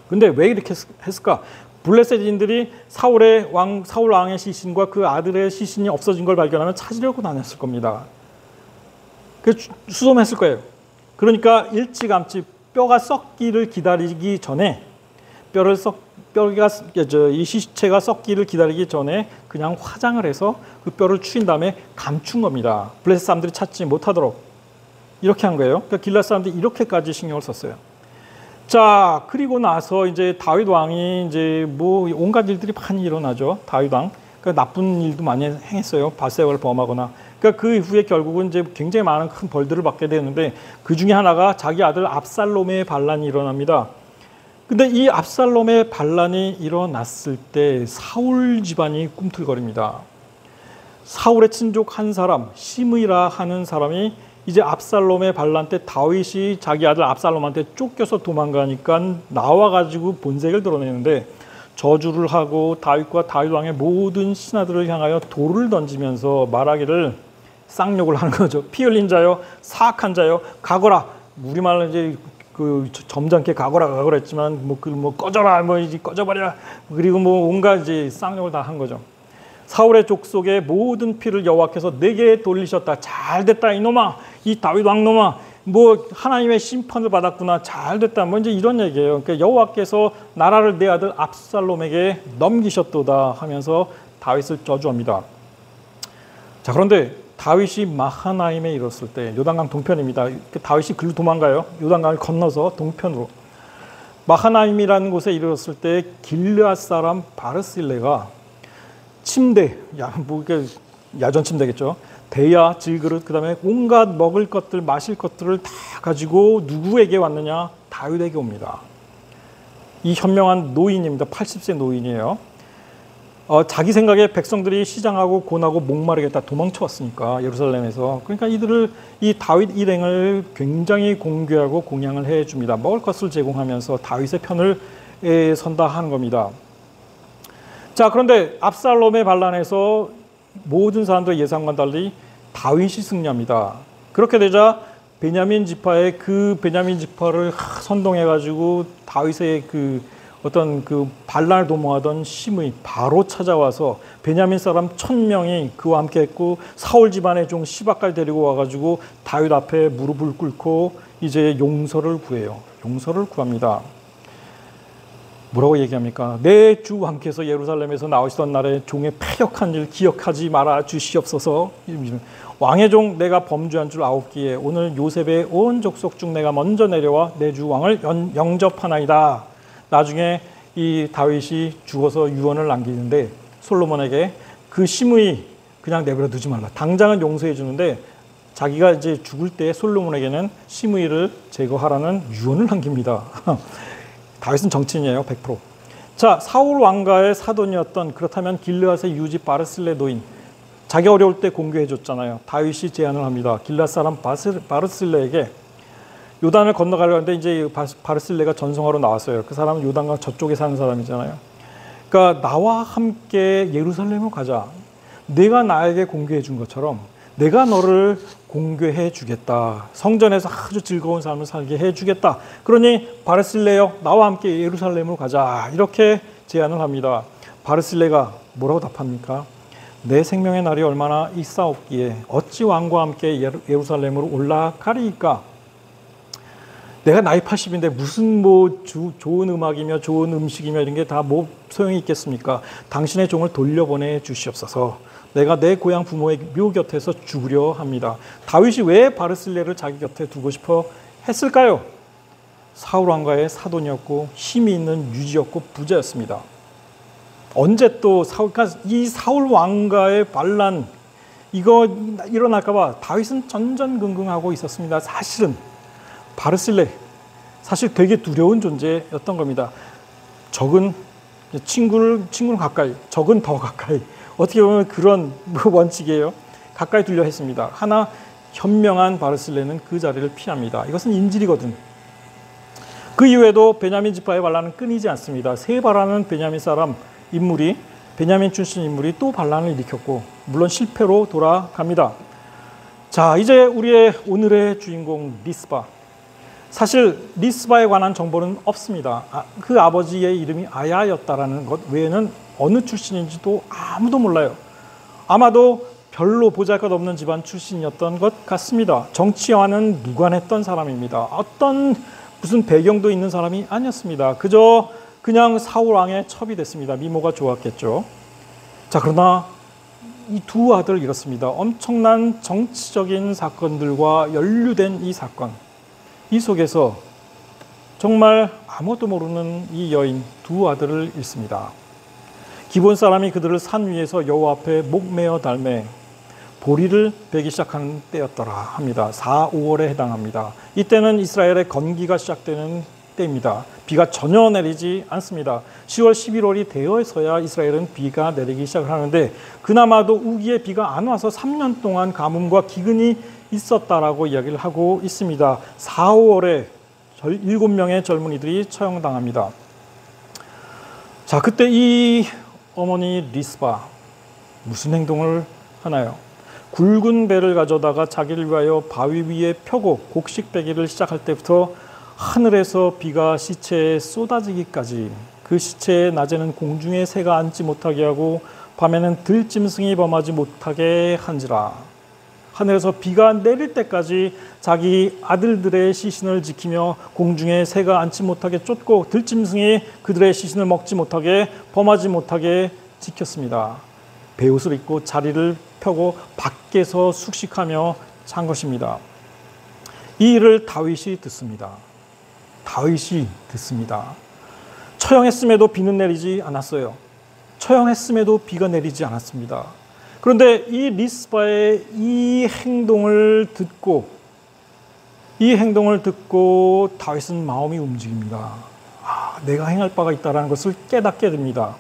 근데 왜 이렇게 했을까? 블레셋인들이 사울 왕의 시신과 그 아들의 시신이 없어진 걸 발견하면 찾으려고 다녔을 겁니다. 그래서 수소문했을 거예요. 그러니까 일찌감치 뼈가 썩기를 기다리기 전에 이 시체가 썩기를 기다리기 전에 그냥 화장을 해서 그 뼈를 추인 다음에 감춘 겁니다. 블레셋 사람들이 찾지 못하도록 이렇게 한 거예요. 그러니까 길르앗 사람들이 이렇게까지 신경을 썼어요. 자, 그리고 나서 이제 다윗 왕이 이제 뭐 온갖 일들이 많이 일어나죠. 다윗 왕. 그러니까 나쁜 일도 많이 행했어요. 바세바를 범하거나. 그러니까 그 이후에 결국은 이제 굉장히 많은 큰 벌들을 받게 되는데 그 중에 하나가 자기 아들 압살롬의 반란이 일어납니다. 근데 이 압살롬의 반란이 일어났을 때 사울 집안이 꿈틀거립니다. 사울의 친족 한 사람, 시므이라 하는 사람이 이제 압살롬의 반란 때 다윗이 자기 아들 압살롬한테 쫓겨서 도망가니까 나와가지고 본색을 드러내는데 저주를 하고 다윗과 다윗 왕의 모든 신하들을 향하여 돌을 던지면서 말하기를 쌍욕을 하는 거죠. 피 흘린 자여, 사악한 자여, 가거라. 우리말로 이제 그 점잖게 가거라 했지만 뭐 꺼져라, 뭐 이제 꺼져버려. 그리고 뭐 온갖 이제 쌍욕을 다 한 거죠. 사울의 족속의 모든 피를 여호와께서 내게 돌리셨다. 잘됐다 이놈아, 이 다윗 왕놈아, 뭐 하나님의 심판을 받았구나. 잘됐다. 뭐 이제 이런 얘기예요. 그러니까 여호와께서 나라를 내 아들 압살롬에게 넘기셨도다 하면서 다윗을 저주합니다. 자, 그런데 다윗이 마하나임에 이르렀을 때, 요단강 동편입니다. 다윗이 글로 도망가요. 요단강을 건너서 동편으로. 마하나임이라는 곳에 이르렀을 때 길르앗 사람 바르실레가 침대, 야전 침대겠죠. 대야, 질그릇, 그 다음에 온갖 먹을 것들, 마실 것들을 다 가지고 누구에게 왔느냐? 다윗에게 옵니다. 이 현명한 노인입니다. 80세 노인이에요. 자기 생각에 백성들이 시장하고 곤하고 목마르겠다 도망쳐 왔으니까 예루살렘에서. 그러니까 이 다윗 일행을 굉장히 공개하고 공양을 해줍니다. 먹을 것을 제공하면서 다윗의 편을 선다 하는 겁니다. 자, 그런데 압살롬의 반란에서 모든 사람들의 예상과 달리 다윗이 승리합니다. 그렇게 되자 베냐민 지파를 선동해가지고 다윗의 어떤 반란을 도모하던 시므이 바로 찾아와서 베냐민 사람 1000명이 그와 함께 했고 사울 집안의 종 시박까지 데리고 와가지고 다윗 앞에 무릎을 꿇고 이제 용서를 구해요. 용서를 구합니다. 뭐라고 얘기합니까? 내 주 왕께서 예루살렘에서 나오시던 날에 종의 패역한 일 기억하지 말아 주시옵소서. 왕의 종 내가 범죄한 줄 아옵기에 오늘 요셉의 온 족속 중 내가 먼저 내려와 내 주 왕을 영접하나이다. 나중에 이 다윗이 죽어서 유언을 남기는데 솔로몬에게 그 심의 그냥 내버려 두지 말라. 당장은 용서해 주는데 자기가 이제 죽을 때 솔로몬에게는 심의를 제거하라는 유언을 남깁니다. 다윗은 정치인이에요, 100%. 자, 사울 왕가의 사돈이었던 그렇다면 길르앗의 유지 바르실레 노인. 자기 어려울 때 공개해 줬잖아요. 다윗이 제안을 합니다. 길르앗 사람 바르실레에게 요단을 건너가려는데 이제 바르실레가 전성하러 나왔어요. 그 사람은 요단강 저쪽에 사는 사람이잖아요. 그러니까 나와 함께 예루살렘을 가자. 내가 나에게 공개해 준 것처럼 내가 너를 공개해 주겠다. 성전에서 아주 즐거운 삶을 살게 해 주겠다. 그러니 바르실레여 나와 함께 예루살렘으로 가자. 이렇게 제안을 합니다. 바르실레가 뭐라고 답합니까? 내 생명의 날이 얼마나 있사옵기에 어찌 왕과 함께 예루살렘으로 올라가리이까? 내가 나이 80인데 무슨 뭐 좋은 음악이며 좋은 음식이며 이런 게 다 뭐 소용이 있겠습니까? 당신의 종을 돌려보내 주시옵소서. 내가 내 고향 부모의 묘 곁에서 죽으려 합니다. 다윗이 왜 바르실레를 자기 곁에 두고 싶어 했을까요? 사울 왕가의 사돈이었고 힘이 있는 유지였고 부자였습니다. 언제 또 이 사울 왕가의 반란 이거 일어날까봐 다윗은 전전긍긍하고 있었습니다. 사실은 바르실레 사실 되게 두려운 존재였던 겁니다. 적은 친구는 가까이, 적은 더 가까이. 어떻게 보면 그런 원칙이에요. 가까이 두려 했습니다. 하나 현명한 바르실레는 그 자리를 피합니다. 이것은 인질이거든. 그 이후에도 베냐민 지파의 반란은 끊이지 않습니다. 세바라는 베냐민 사람 인물이 베냐민 출신 인물이 또 반란을 일으켰고 물론 실패로 돌아갑니다. 자, 이제 우리의 오늘의 주인공 리스바. 사실 리스바에 관한 정보는 없습니다. 그 아버지의 이름이 아야였다라는 것 외에는 어느 출신인지도 아무도 몰라요. 아마도 별로 보잘것없는 집안 출신이었던 것 같습니다. 정치와는 무관했던 사람입니다. 어떤 무슨 배경도 있는 사람이 아니었습니다. 그냥 사울 왕의 첩이 됐습니다. 미모가 좋았겠죠. 자, 그러나 이 두 아들 이렇습니다. 엄청난 정치적인 사건들과 연루된 이 사건. 이 속에서 정말 아무것도 모르는 이 여인 두 아들을 잃습니다. 기본 사람이 그들을 산 위에서 여호와 앞에 목매어 달매 보리를 베기 시작하는 때였더라 합니다. 4, 5월에 해당합니다. 이때는 이스라엘의 건기가 시작되는 때입니다. 비가 전혀 내리지 않습니다. 10월, 11월이 되어서야 이스라엘은 비가 내리기 시작을 하는데 그나마도 우기에 비가 안 와서 3년 동안 가뭄과 기근이 있었다라고 이야기를 하고 있습니다. 4, 5월에 7명의 젊은이들이 처형당합니다. 자, 그때 이 어머니 리스바 무슨 행동을 하나요? 굵은 배를 가져다가 자기를 위하여 바위 위에 펴고 곡식 빼기를 시작할 때부터 하늘에서 비가 시체에 쏟아지기까지 그 시체에 낮에는 공중에 새가 앉지 못하게 하고 밤에는 들짐승이 범하지 못하게 한지라. 하늘에서 비가 내릴 때까지 자기 아들들의 시신을 지키며 공중에 새가 앉지 못하게 쫓고 들짐승이 그들의 시신을 먹지 못하게 범하지 못하게 지켰습니다. 베옷을 입고 자리를 펴고 밖에서 숙식하며 잔 것입니다. 이 일을 다윗이 듣습니다. 처형했음에도 비는 내리지 않았어요. 처형했음에도 비가 내리지 않았습니다. 그런데 이 리스바의 이 행동을 듣고 다윗은 마음이 움직입니다. 내가 행할 바가 있다는 것을 깨닫게 됩니다.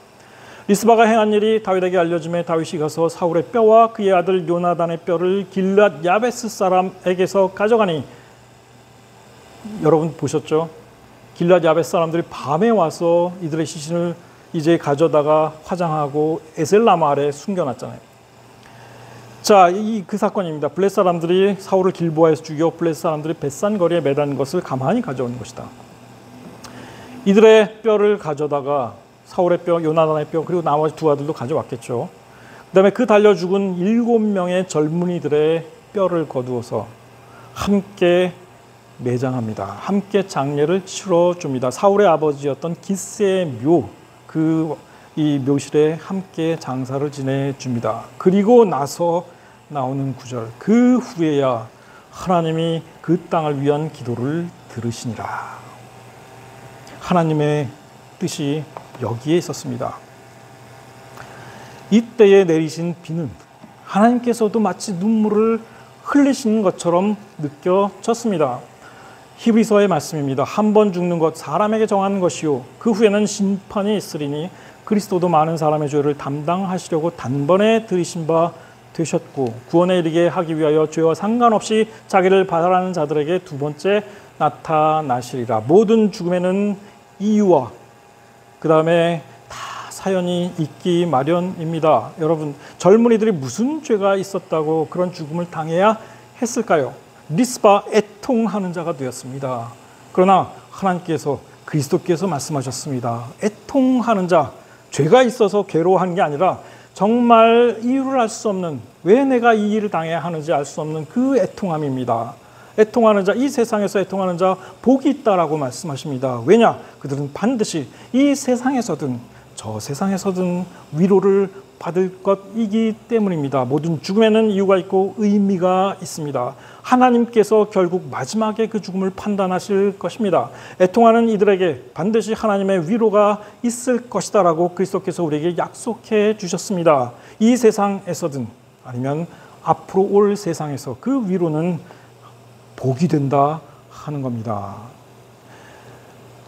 리스바가 행한 일이 다윗에게 알려짐에 다윗이 가서 사울의 뼈와 그의 아들 요나단의 뼈를 길르앗 야베스 사람에게서 가져가니, 여러분 보셨죠? 길르앗 야베스 사람들이 밤에 와서 이들의 시신을 이제 가져다가 화장하고 에셀나무 아래 숨겨놨잖아요. 자, 그 사건입니다. 블레셋 사람들이 사울을 길보아에서 죽여 블레셋 사람들이 벳산 거리에 매단 것을 가만히 가져온 것이다. 이들의 뼈를 가져다가 사울의 뼈, 요나단의 뼈, 그리고 나머지 두 아들도 가져왔겠죠. 그 다음에 그 달려 죽은 7명의 젊은이들의 뼈를 거두어서 함께 매장합니다. 함께 장례를 치러줍니다. 사울의 아버지였던 기스의 묘, 이 묘실에 함께 장사를 지내줍니다. 그리고 나서 나오는 구절, 그 후에야 하나님이 그 땅을 위한 기도를 들으시니라. 하나님의 뜻이 여기에 있었습니다. 이때에 내리신 비는 하나님께서도 마치 눈물을 흘리시는 것처럼 느껴졌습니다. 히브리서의 말씀입니다. 한 번 죽는 것 사람에게 정한 것이요 그 후에는 심판이 있으리니 그리스도도 많은 사람의 죄를 담당하시려고 단번에 들이신 바 되셨고 구원에 이르게 하기 위하여 죄와 상관없이 자기를 바라는 자들에게 두 번째 나타나시리라. 모든 죽음에는 이유와 그 다음에 다 사연이 있기 마련입니다. 여러분, 젊은이들이 무슨 죄가 있었다고 그런 죽음을 당해야 했을까요? 리스바 애통하는 자가 되었습니다. 그러나 하나님께서 그리스도께서 말씀하셨습니다. 애통하는 자, 죄가 있어서 괴로워한 게 아니라 정말 이유를 알 수 없는, 왜 내가 이 일을 당해야 하는지 알 수 없는 그 애통함입니다. 애통하는 자, 이 세상에서 애통하는 자 복이 있다라고 말씀하십니다. 왜냐? 그들은 반드시 이 세상에서든 저 세상에서든 위로를 받을 것이기 때문입니다. 모든 죽음에는 이유가 있고 의미가 있습니다. 하나님께서 결국 마지막에 그 죽음을 판단하실 것입니다. 애통하는 이들에게 반드시 하나님의 위로가 있을 것이다라고 그리스도께서 우리에게 약속해 주셨습니다. 이 세상에서든 아니면 앞으로 올 세상에서 그 위로는 복이 된다 하는 겁니다.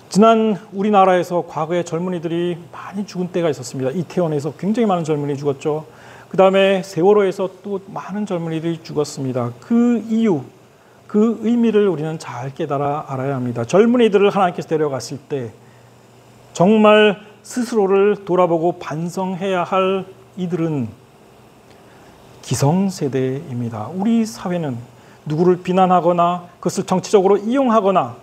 지난 우리나라에서 과거에 젊은이들이 많이 죽은 때가 있었습니다. 이태원에서 굉장히 많은 젊은이 죽었죠. 그 다음에 세월호에서 또 많은 젊은이들이 죽었습니다. 그 이유, 그 의미를 우리는 잘 깨달아 알아야 합니다. 젊은이들을 하나님께서 데려갔을 때 정말 스스로를 돌아보고 반성해야 할 이들은 기성세대입니다. 우리 사회는 누구를 비난하거나 그것을 정치적으로 이용하거나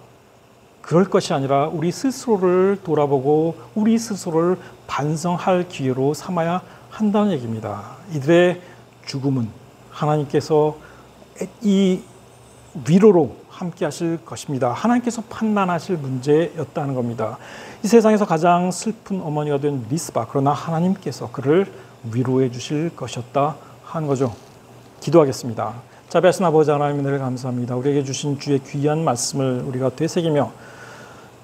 그럴 것이 아니라 우리 스스로를 돌아보고 우리 스스로를 반성할 기회로 삼아야 한다는 얘기입니다. 이들의 죽음은 하나님께서 이 위로로 함께 하실 것입니다. 하나님께서 판단하실 문제였다는 겁니다. 이 세상에서 가장 슬픈 어머니가 된 리스바, 그러나 하나님께서 그를 위로해 주실 것이었다 하는 거죠. 기도하겠습니다. 자비하신 아버지 하나님, 은혜를 감사합니다. 우리에게 주신 주의 귀한 말씀을 우리가 되새기며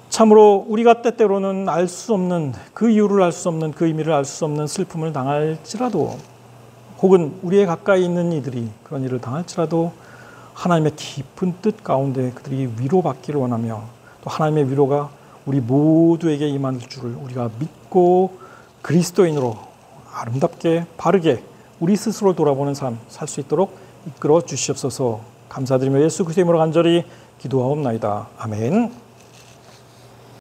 참으로 우리가 때때로는 알 수 없는 그 이유를 알 수 없는 그 의미를 알 수 없는 슬픔을 당할지라도 혹은 우리의 가까이 있는 이들이 그런 일을 당할지라도 하나님의 깊은 뜻 가운데 그들이 위로받기를 원하며 또 하나님의 위로가 우리 모두에게 임할 줄을 우리가 믿고 그리스도인으로 아름답게 바르게 우리 스스로 돌아보는 삶 살 수 있도록 이끌어 주시옵소서. 감사드리며 예수 그리스도의 이름으로 간절히 기도하옵나이다. 아멘.